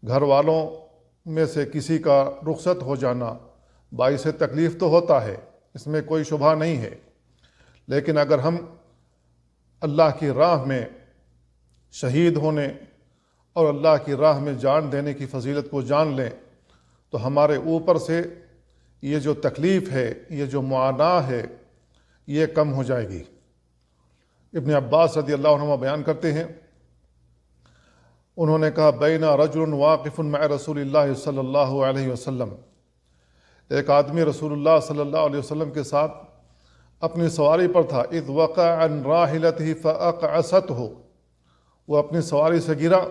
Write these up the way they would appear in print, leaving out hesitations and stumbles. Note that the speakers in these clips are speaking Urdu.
گھر والوں میں سے کسی کا رخصت ہو جانا باعث تکلیف تو ہوتا ہے، اس میں کوئی شبہ نہیں ہے، لیکن اگر ہم اللہ کی راہ میں شہید ہونے اور اللہ کی راہ میں جان دینے کی فضیلت کو جان لیں تو ہمارے اوپر سے یہ جو تکلیف ہے، یہ جو معاناہ ہے، یہ کم ہو جائے گی۔ ابن عباس رضی اللہ عنہما بیان کرتے ہیں، انہوں نے کہا بین رجل واقف مع رسول اللہ صلی اللہ علیہ وسلم، ایک آدمی رسول اللہ صلی اللہ علیہ وسلم کے ساتھ اپنی سواری پر تھا، اذ وقع عن راحلته فاقعسته، وہ اپنی سواری سے گرا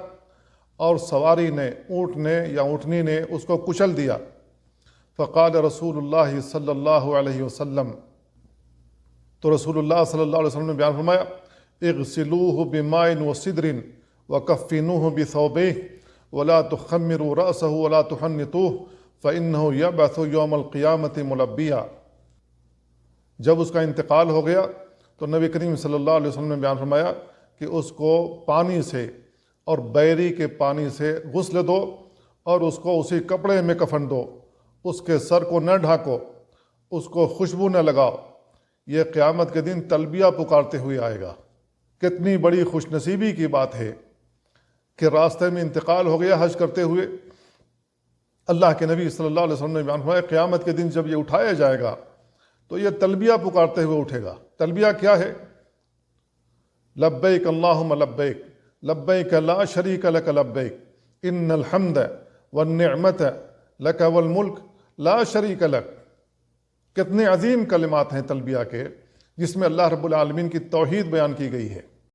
اور سواری نے، اونٹ نے یا اونٹنی نے اس کو کچل دیا۔ فقال رسول اللہ صلی اللہ علیہ وسلم، تو رسول اللہ صلی اللہ علیہ وسلم نے بیان فرمایا، اغسلوہ بماء وسدر وکفنوہ بثوبہ ولا تخمروا رأسہ ولا تحنطوہ فإنہ یبعث یوم القیامۃ ملبیا۔ جب اس کا انتقال ہو گیا تو نبی کریم صلی اللہ علیہ وسلم نے بیان فرمایا کہ اس کو پانی سے اور بیری کے پانی سے غسل دو اور اس کو اسی کپڑے میں کفن دو، اس کے سر کو نہ ڈھانکو، اس کو خوشبو نہ لگاؤ، یہ قیامت کے دن تلبیہ پکارتے ہوئے آئے گا۔ کتنی بڑی خوش نصیبی کی بات ہے کہ راستے میں انتقال ہو گیا حج کرتے ہوئے، اللہ کے نبی صلی اللہ علیہ وسلم نے بیان فرمایا قیامت کے دن جب یہ اٹھایا جائے گا تو یہ تلبیہ پکارتے ہوئے اٹھے گا۔ تلبیہ کیا ہے؟ لبیک اللہم لبیک لبیک لا شریک لک لبیک ان الحمد والنعمت لک والملک لا شریک لک۔ کتنے عظیم کلمات ہیں تلبیہ کے، جس میں اللہ رب العالمین کی توحید بیان کی گئی ہے۔